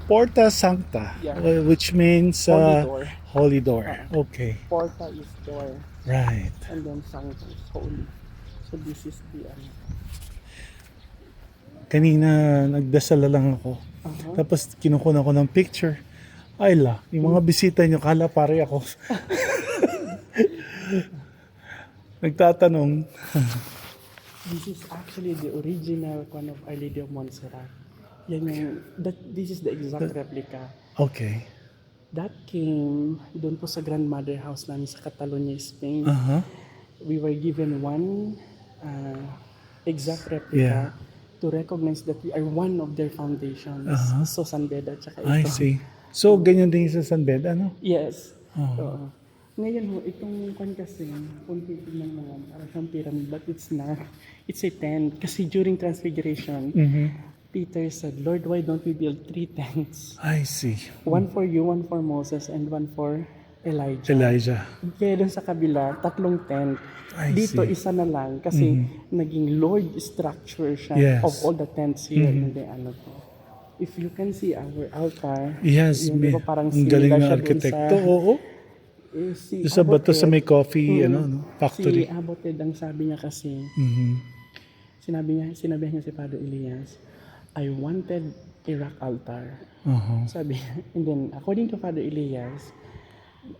Porta Sancta, Yeah. which means Holy door. holy door. Uh-uh. Okay, Porta is door. right. And then Sancta is holy. So this is the Kanina nagdasal lang ako. uh-huh. Tapos kinukuha ko ng picture. Ay la, yung mga bisita nyo, kala pare ako. Nagtatanong. This is actually the original one of Our Lady of Montserrat. This is the exact replica. Okay. That came doon po sa grandmother house namin sa Catalonia, Spain. Uh-huh. We were given one exact replica to recognize that we are one of their foundations. Uh-huh. So San Beda tsaka ito. I see. So, ganyan din sa San Beda, ano? Yes. Uh-huh. Oo. Ngayon ho, itong kwan kasi, kung titignan mo, parang siyang pyramid, but it's not. It's a tent. Kasi during Transfiguration, Peter said, Lord, why don't we build 3 tents? I see. One for you, one for Moses, and one for Elijah. Elijah. Kaya dun sa kabila, 3 tent. I Dito, see. isa na lang kasi naging Lord structure siya Yes. of all the tents here in the ano to. If you can see our altar, Yes, yun, di ba parang ang galing similar ng siya dun arkitekto. sa- Oo. si Doon sa bato sa may Aboted, coffee, no? Factory. Si Aboted, ang sabi niya kasi, Mhm. sinabihan niya si Father Elias, I wanted a rock altar. Uh-huh. Sabi, and then according to Father Elias,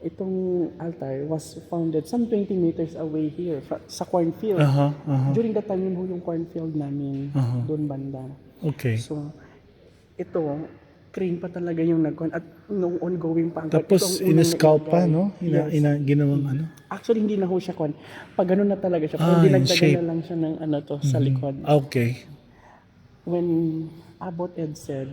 itong altar was founded some 20 meters away here sa cornfield. Uh-huh. Uh-huh. During that time, yun ho yung cornfield namin doon banda. Okay. So, ito, crane pa talaga yung nagkuhan at nung ongoing pa. Tapos, ito ang unang in-scalp pa, nailagay. no? Yes. Ginawang ano? Actually, hindi na ho siya kuhan. Pag ganun na talaga siya, Ah, pero in dinagdagan shape. na lang siya ng ano to, sa likod. Okay. When Abbot Ed said,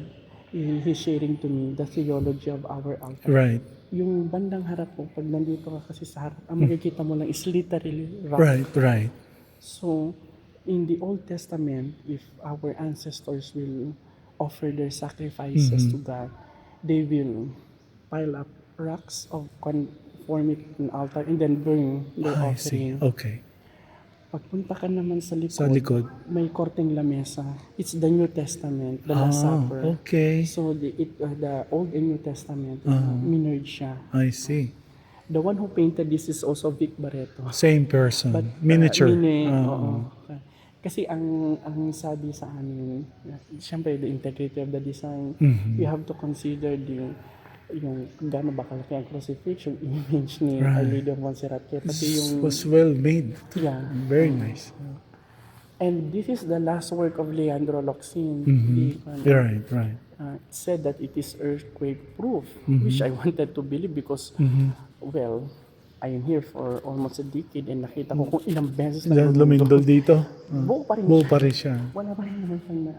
he's sharing to me the theology of our altar. Right. Yung bandang harap mo, pag nandito ka kasi sa harap, ang makikita mo lang is literally rock. Right. So, in the Old Testament, if our ancestors will offer their sacrifices to God, they will pile up rocks of form it an altar and then burn their I see. offering. Okay. Pagpunta ka naman sa likod, Sa likod. may korteng lamesa. It's the New Testament, the Last Supper. Okay. So, the Old and New Testament, minerd siya. I see. The one who painted this is also Vic Barreto. Same person. But, Miniature. oo. Kasi ang sabi sa amin, siyempre the integrity of the design, you have to consider yung kung gaano ba kalaki ang crucifixion image ni Our Lady of Montserrat. Kaya pati This yung, was well made. yeah. Very nice. And this is the last work of Leandro Locsin. Right. It said that it is earthquake proof, which I wanted to believe because, well, I am here for almost a decade and nakita ko kung ilang beses na Lumindol dito. buo pa rin Buo siya. pa rin siya. Wala pa rin naman siyang na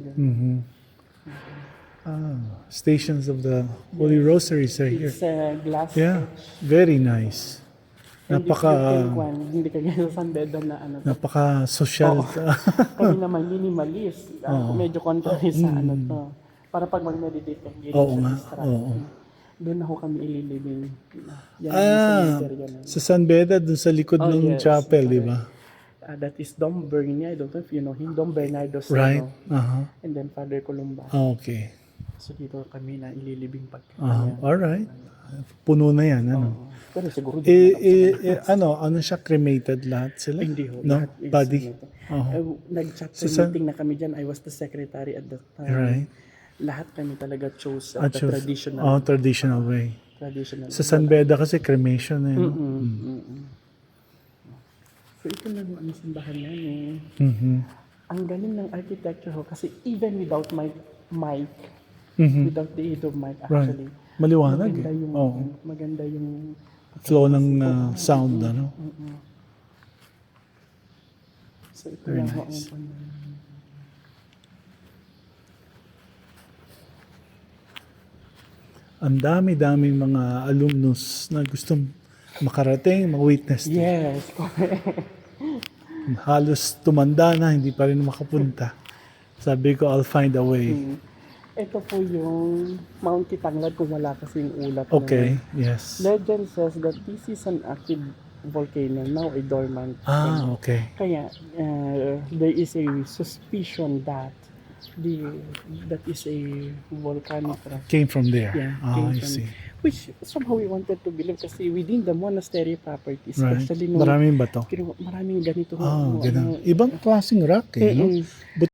ganun. Stations of the Holy Rosaries are here. It's a glass Yeah. etch. Very nice. And if you can, hindi ka gaya sa San Beda na ano. Napaka-social. Kami naman minimalist. Medyo contrary sa ano to. Para pag mag-meditate ka, hindi Oo siya nga, distract. oo. Doon ako kami ililibing. Yan ang cemetery yan. Sa San Beda, dun sa likod ng yes. chapel, di ba? That is Dom Bernia. I don't know if you know him. Dom Bernardo Seno. Right? And then Father Columba. Okay. So dito kami na ililibing pag Alright. Puno na yan, ano? Pero siguro Ano siya, cremated lahat sila? hindi ho. No? lahat is Body? ano to. Nag-chapter meeting na kami dyan. I was the secretary at that time. Right. Lahat kami talaga chose the Choose- traditional. traditional way. Traditional. Sa San Beda kasi cremation na yun. So ito lang ang simbahan namin. Ang galing ng architecture ho kasi even without mic, without the aid of mic actually, Maliwanag maganda eh. yung, Oo. maganda yung Flow ng sound, ano? so ito Very lang ho nice. ang Ang dami-daming mga alumnus na gustong makarating, mag-witness. yes. Halos tumanda na, hindi pa rin makapunta. Sabi ko, I'll find a way. Ito po yung Mount Kitanglad kung wala kasing ulat. Okay, Na. yes. Legend says that this is an active volcano, now a dormant. Okay. Kaya there is a suspicion that that is a volcanic rock. Came from there. Yeah, Ah, came I from- see. Which somehow we wanted to believe kasi within the monastery property, Right. especially nung Maraming bato. maraming ganito. Ah, ganun. Ibang klaseng rock eh, no? Mm-mm.